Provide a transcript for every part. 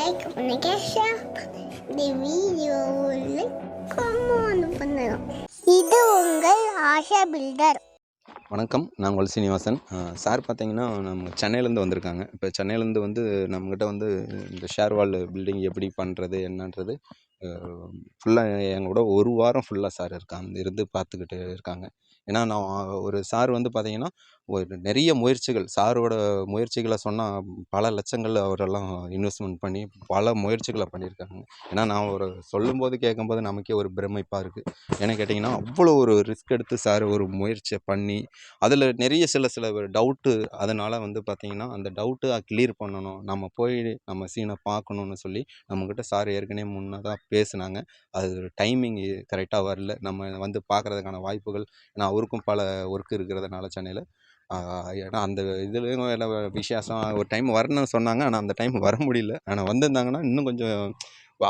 Like பண்ணுங்க, share பண்ணுங்க. இந்த வீடியோவில் கமெண்ட் பண்ணுங்க. இது உங்கள் ஆஷா பில்டர். வணக்கம், நான் உங்கள் சீனிவாசன். சார் பார்த்தீங்கன்னா நம்ம சென்னையிலேருந்து வந்திருக்காங்க. இப்போ சென்னையிலேருந்து வந்து நம்மக்கிட்ட வந்து இந்த ஷேர் வால் பில்டிங் எப்படி பண்ணுறது என்னன்றது ஃபுல்லாக எங்களோட ஒரு வாரம் ஃபுல்லாக சார் இருந்து பார்த்துக்கிட்டு இருக்காங்க. ஏன்னா நான் ஒரு சார் வந்து பார்த்தீங்கன்னா ஒரு நிறைய முயற்சிகள் சாரோட முயற்சிகளை சொன்னால் பல லட்சங்கள் அவரெல்லாம் இன்வெஸ்ட்மெண்ட் பண்ணி பல முயற்சிகளை பண்ணியிருக்காங்க. ஏன்னா நான் ஒரு சொல்லும்போது கேட்கும்போது நமக்கே ஒரு பிரமிப்பாக இருக்குது. ஏன்னா கேட்டிங்கன்னா அவ்வளோ ஒரு ரிஸ்க் எடுத்து சார் ஒரு முயற்சியை பண்ணி அதில் நிறைய சில டவுட்டு, அதனால் வந்து பார்த்திங்கன்னா அந்த டவுட்டு கிளியர் பண்ணணும், நம்ம போய் நம்ம சீனை பார்க்கணுன்னு சொல்லி நம்மக்கிட்ட சார் ஏற்கனவே முன்னதாக பேசுனாங்க. அது டைமிங் கரெக்டாக வரல, நம்ம வந்து பார்க்குறதுக்கான வாய்ப்புகள். ஏன்னா அவருக்கும் பல ஒர்க் இருக்கிறதுனால சென்னையில். ஏன்னா அந்த இதுலேயும் எல்லாம் விசேஷம் ஒரு டைம் வரணும்னு சொன்னாங்க. ஆனால் அந்த டைம் வர முடியல. ஆனால் வந்திருந்தாங்கன்னா இன்னும் கொஞ்சம்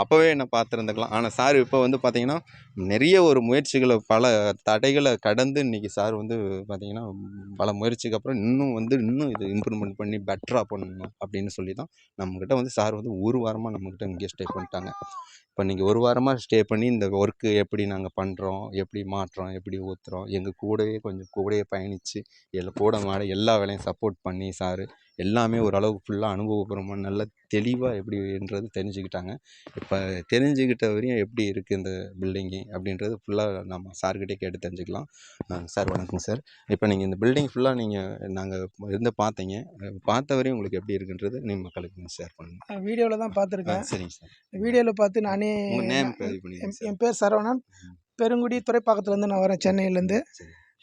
அப்போவே என்னை பார்த்துருந்துக்கலாம். ஆனால் சார் இப்போ வந்து பார்த்திங்கன்னா நிறைய ஒரு முயற்சிகளை பல தடைகளை கடந்து இன்றைக்கி சார் வந்து பார்த்திங்கன்னா பல முயற்சிக்கு அப்புறம் இன்னும் இது இம்ப்ரூவ்மெண்ட் பண்ணி பெட்டராக பண்ணணும் அப்படின்னு சொல்லி தான் நம்மக்கிட்ட வந்து சார் வந்து ஒரு வாரமாக நம்மக்கிட்ட இங்கே ஸ்டே பண்ணிட்டாங்க. இப்போ நீங்கள் ஒரு வாரமாக ஸ்டே பண்ணி இந்த ஒர்க்கு எப்படி நாங்கள் பண்ணுறோம், எப்படி மாட்டுறோம், எப்படி ஊற்றுறோம், எங்கள் கூடயே பயணித்து கூட மாட எல்லா வேலையும் சப்போர்ட் பண்ணி சார் எல்லாமே ஓரளவுக்கு ஃபுல்லாக அனுபவபூர்வமாக நல்ல தெளிவாக எப்படின்றது தெரிஞ்சுக்கிட்டாங்க. இப்போ தெரிஞ்சுக்கிட்ட வரையும் எப்படி இருக்குது இந்த பில்டிங்கு அப்படின்றது ஃபுல்லாக நம்ம சார்கிட்டே கேட்டு தெரிஞ்சுக்கலாம். சார் வணக்கம் சார். இப்போ நீங்கள் இந்த பில்டிங் ஃபுல்லாக நாங்கள் இருந்து பார்த்தீங்க, பார்த்த வரையும் உங்களுக்கு எப்படி இருக்குன்றது நீங்கள் மக்களுக்கு ஷேர் பண்ணுங்கள். வீடியோவில் தான் பார்த்துருக்கேன். சரிங்க சார். வீடியோவில் பார்த்து நானே நேம் பதிவு பண்ணிடுங்க சார். என் பேர் சரவணன், பெருங்குடி துறைப்பாக்கத்துலேருந்து நான் வரேன், சென்னையிலேருந்து.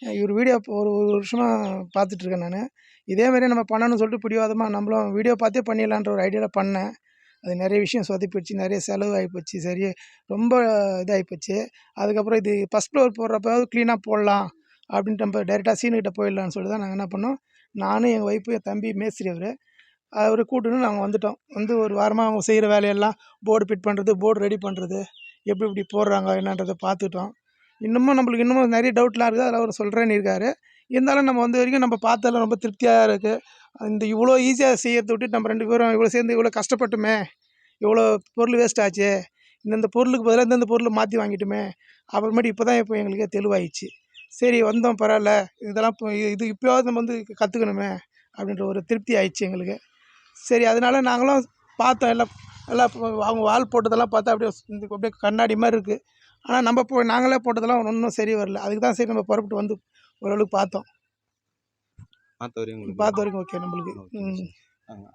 இவர் வீடியோ ஒரு வருஷமாக பார்த்துட்ருக்கேன் நான். இதேமாதிரி நம்ம பண்ணணும்னு சொல்லிட்டு பிடிவாதமாக நம்மளும் வீடியோ பார்த்தே பண்ணிடலான்ற ஒரு ஐடியாவில் பண்ணேன். அது நிறைய விஷயம் சொதப்பிடுச்சு, நிறைய செலவு ஆகிப்போச்சு, சரி ரொம்ப இதாகிப்போச்சு. அதுக்கப்புறம் இது ஃபஸ்ட் ஃப்ளோர் போடுறப்ப க்ளீனாக போடலாம் அப்படின்ட்டு நம்ம டைரெக்டாக சீனுக்கிட்ட போயிடலான்னு சொல்லி தான் நாங்கள் என்ன பண்ணோம், நானும் எங்கள் ஒய்ஃபு, என் தம்பி மேஸ்திரி அவரை கூட்டுன்னு நாங்கள் வந்துட்டோம். வந்து ஒரு வாரமாக அவங்க செய்கிற வேலையெல்லாம் போர்டு ஃபிட் பண்ணுறது, போர்டு ரெடி பண்ணுறது, எப்படி போடுறாங்க என்னன்றதை பார்த்துட்டோம். நம்மளுக்கு இன்னமும் நிறைய டவுட்லாம் இருக்குது, அதில் அவர் சொல்கிறேன்னு இருக்கார். இருந்தாலும் நம்ம வந்து வரைக்கும் நம்ம பார்த்ததில் ரொம்ப திருப்தியாக இருக்குது. இந்த இவ்வளோ ஈஸியாக செய்யறதை விட்டு நம்ம 2 பேரும் இவ்வளோ சேர்ந்து இவ்வளோ கஷ்டப்பட்டுமே, இவ்வளோ பொருள் வேஸ்ட் ஆச்சு, இந்தந்த பொருளுக்கு பதிலாக இந்தந்த பொருளை மாற்றி வாங்கிட்டுமே அப்புறமேட்டு இப்போ எங்களுக்கே தெளிவாயிடுச்சு. சரி வந்தோம், பரவாயில்ல, இதெல்லாம் இது இப்போயாவது நம்ம வந்து கற்றுக்கணுமே அப்படின்ற ஒரு திருப்தி ஆயிடுச்சு எங்களுக்கு. சரி அதனால நாங்களும் பார்த்தோம், எல்லாம் அவங்க வால் போட்டதெல்லாம் பார்த்தா அப்படியே கண்ணாடி மாதிரி இருக்குது. ஆனால் நம்ம நாங்களே போட்டதெல்லாம் ஒன்றும் சரி வரல. அதுக்கு தான் சரி நம்ம புறப்பட்டு வந்து ஓரளவுக்கு பார்த்தோம். பார்த்த வரைக்கும் ஓகே நம்மளுக்கு.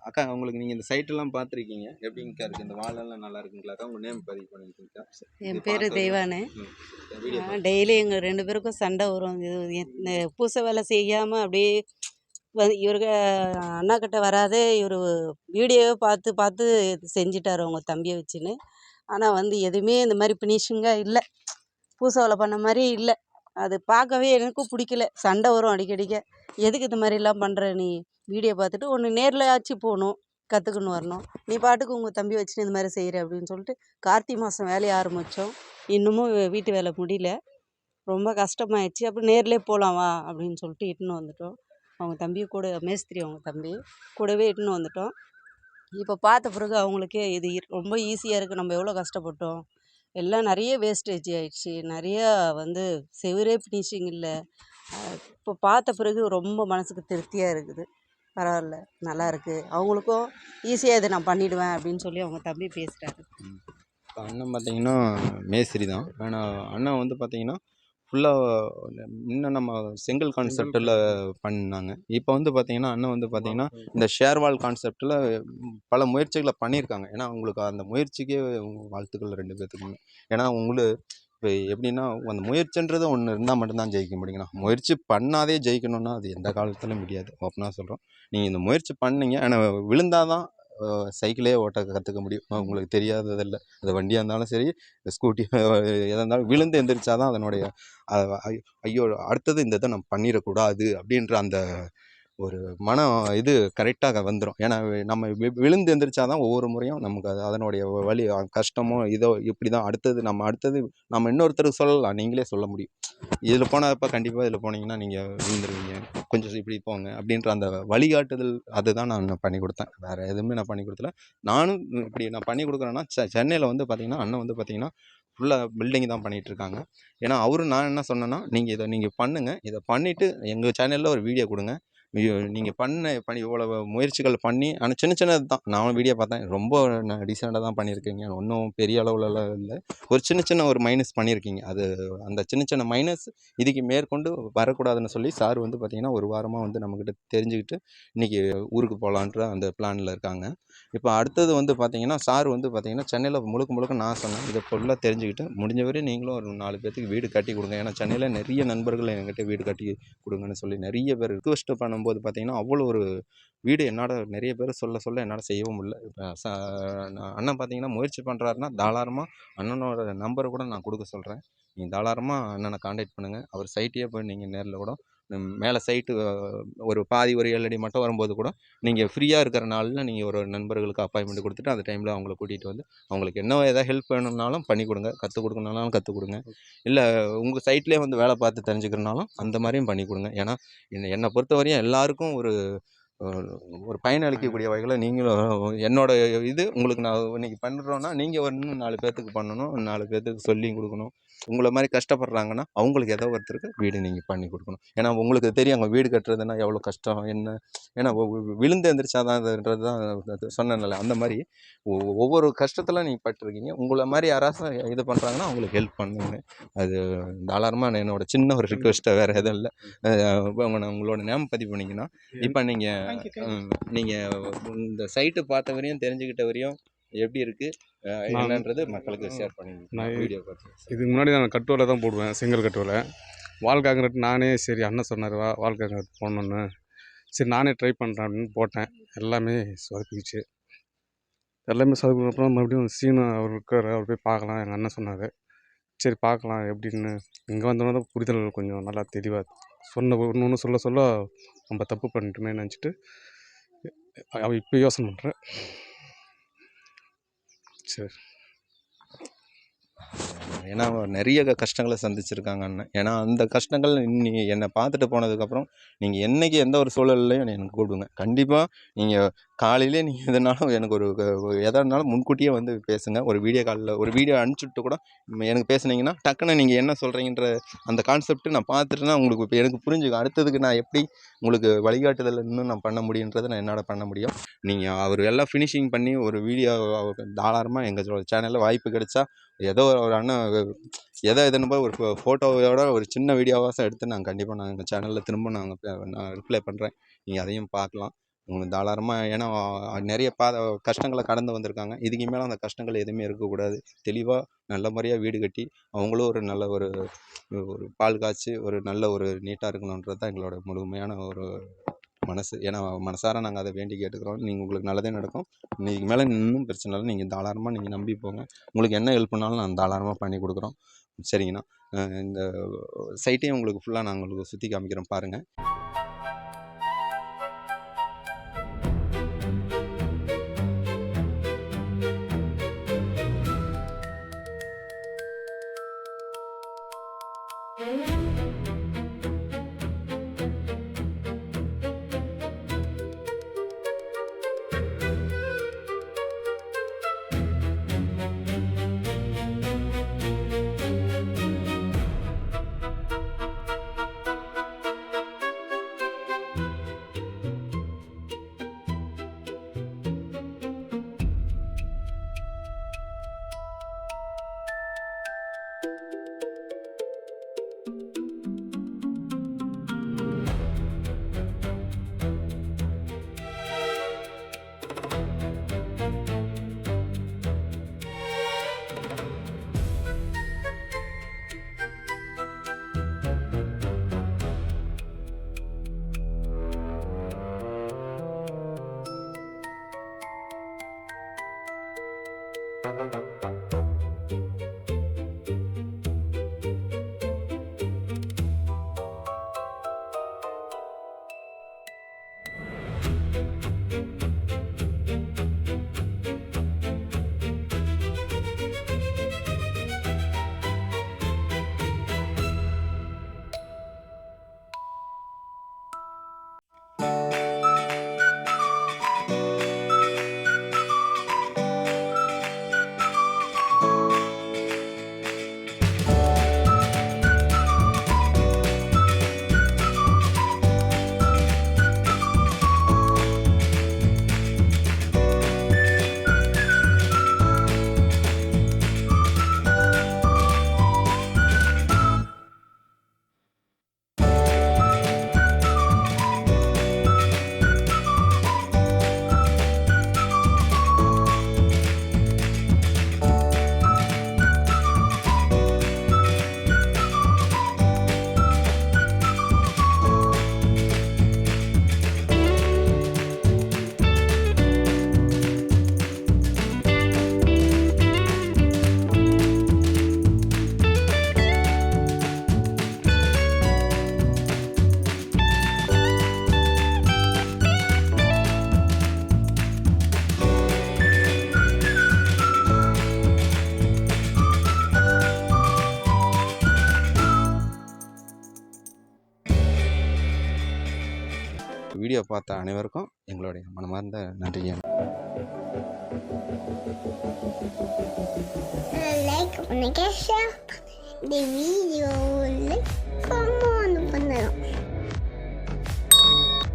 அக்கா, உங்களுக்கு நீங்கள் இந்த சைட்டெல்லாம் பார்த்துருக்கீங்க, எப்படிங்கக்கா இருக்குது? இந்த வாலெல்லாம் நல்லா இருக்குங்களாக்கா? உங்கள் நேம் பதிவு பண்ணிக்கிங்கக்கா. என் பேர் தெய்வானு. டெய்லி எங்கள் 2 பேருக்கும் சண்டை வரும். இந்த பூசை வேலை செய்யாமல் அப்படியே இவருக்கு அண்ணாக்கிட்ட வராதே, இவர் வீடியோவை பார்த்து பார்த்து செஞ்சிட்டார் அவங்க தம்பியை வச்சுன்னு. ஆனால் வந்து எதுவுமே இந்த மாதிரி ஃபினிஷிங்காக இல்லை, பூசை வேலை பண்ண மாதிரி இல்லை. அது பார்க்கவே எனக்கும் பிடிக்கல, சண்டை வரும் அடிக்கடிக்க. எதுக்கு இந்த மாதிரிலாம் பண்ணுற நீ? வீடியோ பார்த்துட்டு ஒன்று நேரில் ஆச்சு போகணும், கற்றுக்குன்னு வரணும். நீ பாட்டுக்கு உங்கள் தம்பி வச்சுன்னு இந்த மாதிரி செய்கிற அப்படின்னு சொல்லிட்டு கார்த்திகை மாதம் வேலையை ஆரம்பித்தோம். இன்னமும் வீட்டு வேலை முடியல, ரொம்ப கஷ்டமாயிடுச்சு. அப்புறம் நேர்லேயே போகலாம் வா அப்படின்னு சொல்லிட்டு இட்டுன்னு வந்துட்டோம். அவங்க தம்பியை கூட, மேஸ்திரி அவங்க தம்பி கூடவே இட்டுன்னு வந்துட்டோம். இப்போ பார்த்த பிறகு அவங்களுக்கே இது ரொம்ப ஈஸியாக இருக்குது, நம்ம எவ்வளோ கஷ்டப்பட்டோம், எல்லாம் நிறைய வேஸ்டேஜ் ஆகிடுச்சு, நிறையா வந்து செவரே ஃபினிஷிங் இல்லை. இப்போ பார்த்த பிறகு ரொம்ப மனசுக்கு திருப்தியாக இருக்குது. பரவாயில்ல, நல்லா இருக்குது. அவங்களுக்கும் ஈஸியாக இதை நான் பண்ணிவிடுவேன் அப்படின்னு சொல்லி அவங்க தம்பி பேசுகிறாரு. இப்போ அண்ணன் பார்த்தீங்கன்னா மேஸ்திரி தான். ஆனால் அண்ணன் வந்து பார்த்தீங்கன்னா ஃபுல்லாக இன்னும் நம்ம செங்கல் கான்செப்டில் பண்ணாங்க. இப்போ வந்து பார்த்திங்கன்னா அண்ணன் வந்து பார்த்திங்கன்னா இந்த ஷேர்வால் கான்செப்டில் பல முயற்சிகளை பண்ணியிருக்காங்க. ஏன்னா உங்களுக்கு அந்த முயற்சிக்கே வாழ்த்துக்கள் 2 பேர்த்துக்குமே. ஏன்னா இப்போ எப்படின்னா அந்த முயற்சின்றது ஒன்று இருந்தால் மட்டும்தான் ஜெயிக்க முடியுங்கண்ணா. முயற்சி பண்ணாதே ஜெயிக்கணும்னா அது எந்த காலத்துலையும் முடியாது. ஓப்பனாக சொல்கிறோம். நீங்கள் இந்த முயற்சி பண்ணீங்க, ஆனால் விழுந்தால் தான் சைக்கிளே ஓட்ட கற்றுக்க முடியும். உங்களுக்கு தெரியாததில்லை, அது வண்டியாக இருந்தாலும் சரி, ஸ்கூட்டி எதாக இருந்தாலும் விழுந்து எந்திரிச்சா தான் அதனுடைய ஐயோ அடுத்தது இந்த இதை நம்ம பண்ணிடக்கூடாது அப்படின்ற அந்த ஒரு மனம் இது கரெக்டாக வந்துடும். ஏன்னா நம்ம விழுந்து எந்திரிச்சா தான் ஒவ்வொரு முறையும் நமக்கு அதனுடைய வலி கஷ்டமோ இதோ இப்படி தான் அடுத்தது நம்ம இன்னொருத்தருக்கு சொல்லலாம், நீங்களே சொல்ல முடியும். இதில் போனப்போ கண்டிப்பாக இதில் போனீங்கன்னா நீங்கள் விழுந்துருவீங்க, கொஞ்சம் இப்படி போங்க அப்படின்ற அந்த வழிகாட்டுதல் அதுதான் நான் பண்ணி கொடுத்தேன். வேறு எதுவுமே நான் பண்ணி கொடுத்தல. நானும் இப்படி நான் பண்ணி கொடுக்குறேன்னா சென்னையில் வந்து பார்த்திங்கன்னா அண்ணன் வந்து பார்த்திங்கன்னா ஃபுல்லாக பில்டிங் தான் பண்ணிகிட்ருக்காங்க. ஏன்னா நான் என்ன சொன்னேன்னா, நீங்கள் பண்ணுங்கள், இதை பண்ணிவிட்டு எங்கள் சேனலில் ஒரு வீடியோ கொடுங்க. நீங்கள் பண்ணி இவ்வளோ முயற்சிகள் பண்ணி ஆனால் சின்னது தான் நான் வீடியோ பார்த்தேன். ரொம்ப டீசெண்டாக தான் பண்ணியிருக்கீங்க, ஒன்றும் பெரிய அளவுலலாம் இல்லை. ஒரு சின்ன ஒரு மைனஸ் பண்ணியிருக்கீங்க. அது அந்த சின்ன மைனஸ் இதுக்கு மேற்கொண்டு வரக்கூடாதுன்னு சொல்லி சார் வந்து பார்த்திங்கன்னா ஒரு வாரமாக வந்து நம்மக்கிட்ட தெரிஞ்சுக்கிட்டு இன்றைக்கி ஊருக்கு போகலான்ற அந்த பிளானில் இருக்காங்க. இப்போ அடுத்தது வந்து பார்த்திங்கன்னா சார் வந்து பார்த்திங்கன்னா சென்னையில் முழுக்க நான் சொன்னேன், இதை ஃபுல்லாக தெரிஞ்சுக்கிட்டு முடிஞ்ச வரையும் நீங்களும் ஒரு 4 பேர்த்துக்கு வீடு கட்டி கொடுங்க. ஏன்னா சென்னையில் நிறைய நண்பர்கள் என்கிட்ட வீடு கட்டி கொடுங்கன்னு சொல்லி நிறைய பேர் ரிக்வெஸ்ட் பண்ணும்போது பார்த்திங்கன்னா அவ்வளோ ஒரு வீடு என்னால் நிறைய பேர் சொல்ல என்னால் செய்யவும் முடியல. இப்போ அண்ணன் பார்த்திங்கன்னா முயற்சி பண்ணுறாருன்னா தாராளமாக அண்ணனோட நம்பரை கூட நான் கொடுக்க சொல்கிறேன். நீங்கள் தாராளமாக அண்ணனை காண்டாக்ட் பண்ணுங்கள். அவர் சைட்டையே போய் நீங்கள் நேரில் கூட மேலே சைட்டு ஒரு பாதி ஒரு 7 அடி மட்டும் வரும்போது கூட நீங்கள் ஃப்ரீயாக இருக்கிற நாளில் நீங்கள் ஒரு நண்பர்களுக்கு அப்பாயின்மெண்ட் கொடுத்துட்டு அந்த டைமில் அவங்கள கூட்டிகிட்டு வந்து அவங்களுக்கு என்ன எதாவது ஹெல்ப் வேணும்னாலும் பண்ணி கொடுங்க, கற்றுக் கொடுக்கணுன்னாலும் கற்றுக் கொடுங்க. இல்லை உங்கள் சைட்லேயே வந்து வேலை பார்த்து தெரிஞ்சுக்கிறனாலும் அந்த மாதிரியும் பண்ணி கொடுங்க. ஏன்னா என்னை பொறுத்தவரையும் எல்லாருக்கும் ஒரு பயனளிக்கக்கூடிய வகையில் நீங்களும் என்னோட இது உங்களுக்கு நான் இன்றைக்கி பண்ணுறோன்னா நீங்கள் இன்னும் 4 பேர்த்துக்கு பண்ணணும், 4 பேர்த்துக்கு சொல்லியும் கொடுக்கணும். உங்களை மாதிரி கஷ்டப்படுறாங்கன்னா அவங்களுக்கு ஏதோ ஒருத்தருக்கு வீடு நீங்கள் பண்ணி கொடுக்கணும். ஏன்னா உங்களுக்கு தெரியும் அங்கே வீடு கட்டுறதுன்னா எவ்வளோ கஷ்டம் என்ன. ஏன்னா விழுந்து எந்திரிச்சாதான்ன்றது தான் சொன்னேன்ல, அந்த மாதிரி ஒவ்வொரு கஷ்டத்தில் நீங்கள் பட்டிருக்கீங்க. உங்களை மாதிரி யாராச்சும் இது பண்ணுறாங்கன்னா அவங்களுக்கு ஹெல்ப் பண்ணுங்க. அது தாராளமாக என்னோட சின்ன ஒரு ரிக்வெஸ்ட்டை, வேறு எதுவும் இல்லை. உங்களோட நேம் பதிவு பண்ணிங்கன்னா இப்போ நீங்கள் இந்த சைட்டு பார்த்த வரையும் தெரிஞ்சுக்கிட்ட வரையும் எப்படி இருக்குது என்னன்றது மக்களுக்கு ஷேர் பண்ணி வீடியோ பார்த்து. இதுக்கு முன்னாடி நான் கட்டுவலை தான் போடுவேன், செங்கல் கட்டுவலை. வால் காங்கிரீட் நானே சரி அண்ணன் சொன்னார் வால் காங்கிரீட் போடணுன்னு, சரி நானே ட்ரை பண்ணுறேன் அப்படின்னு போட்டேன். எல்லாமே சொதப்பிச்சு. அப்புறம் மறுபடியும் சீனு அவர் இருக்கார், அவர் போய் பார்க்கலாம் எங்கள் அண்ணன் சொன்னார். சரி பார்க்கலாம் எப்படின்னு. இங்கே வந்தோன்னா தான் புரிதல் கொஞ்சம் நல்லா தெளிவாக ஒன்று சொல்ல நம்ம தப்பு பண்ணிட்டோமே நினச்சிட்டு இப்போ யோசனை பண்ணுறேன். சரி. ஏன்னா நிறைய கஷ்டங்களை சந்திச்சிருக்காங்க அண்ணன். ஏன்னா அந்த கஷ்டங்கள் என்னை பார்த்துட்டு போனதுக்கப்புறம் நீங்கள் என்றைக்கு எந்த ஒரு சூழல்லையும் எனக்கு கூப்பிடுங்க. கண்டிப்பாக நீங்கள் காலையிலே நீங்கள் எதுனாலும் எனக்கு எதாக இருந்தாலும் முன்கூட்டியே வந்து பேசுங்க. ஒரு வீடியோ காலில் ஒரு வீடியோ அனுப்பிச்சுட்டு கூட எனக்கு பேசுனீங்கன்னா டக்குன்னு நீங்கள் என்ன சொல்கிறீங்கன்ற அந்த கான்செப்ட்டு நான் பார்த்துட்டுனா உங்களுக்கு இப்போ எனக்கு புரிஞ்சுக்கும். அடுத்ததுக்கு நான் எப்படி உங்களுக்கு வழிகாட்டுதல் இன்னும் நான் பண்ண முடியுன்றதை நான் என்னால் பண்ண முடியும். நீங்கள் அவர் எல்லாம் ஃபினிஷிங் பண்ணி ஒரு வீடியோ தாராளமாக எங்கள் சேனலில் வாய்ப்பு கிடைச்சா ஏதோ ஒரு அண்ணன் எதுன்னு போய் ஒரு ஃபோட்டோவோட ஒரு சின்ன வீடியோவாக எடுத்து நாங்கள் கண்டிப்பாக எங்கள் சேனலில் திரும்ப நான் ரிப்ளை பண்ணுறேன். நீங்கள் அதையும் பார்க்கலாம். உங்களுக்கு தாராளமாக. ஏன்னா நிறைய கஷ்டங்களை கடந்து வந்திருக்காங்க. இதுக்கு மேலே அந்த கஷ்டங்கள் எதுவுமே இருக்கக்கூடாது. தெளிவாக நல்ல முறையாக வீடு கட்டி அவங்களும் ஒரு நல்ல ஒரு பால் காய்ச்சி ஒரு நல்ல ஒரு நீட்டாக இருக்கணுன்றது தான் எங்களோட முழுமையான ஒரு மனசு. ஏன்னா மனசார நாங்கள் அதை வேண்டி கேட்டுக்கிறோம். நீங்கள் உங்களுக்கு நல்லதே நடக்கும். இதுக்கு மேலே இன்னும் பிரச்சனை இல்லை. நீங்கள் தாராளமாக நீங்கள் நம்பி போங்க. உங்களுக்கு என்ன ஹெல்ப் பண்ணாலும் நான் தாராளமாக பண்ணி கொடுக்குறோம். சரிங்கண்ணா. இந்த சைட்டையும் உங்களுக்கு ஃபுல்லாக நான் உங்களுக்கு சுற்றி காமிக்கிறோம் பாருங்கள். வீடியோ பார்த்த அனைவருக்கும் எங்களுடைய மனமார்ந்த நன்றிங்க. லைக் பண்ணுங்க, ஷேர் பண்ணுங்க. இந்த வீடியோவில் கமெண்ட் பண்ணுங்க.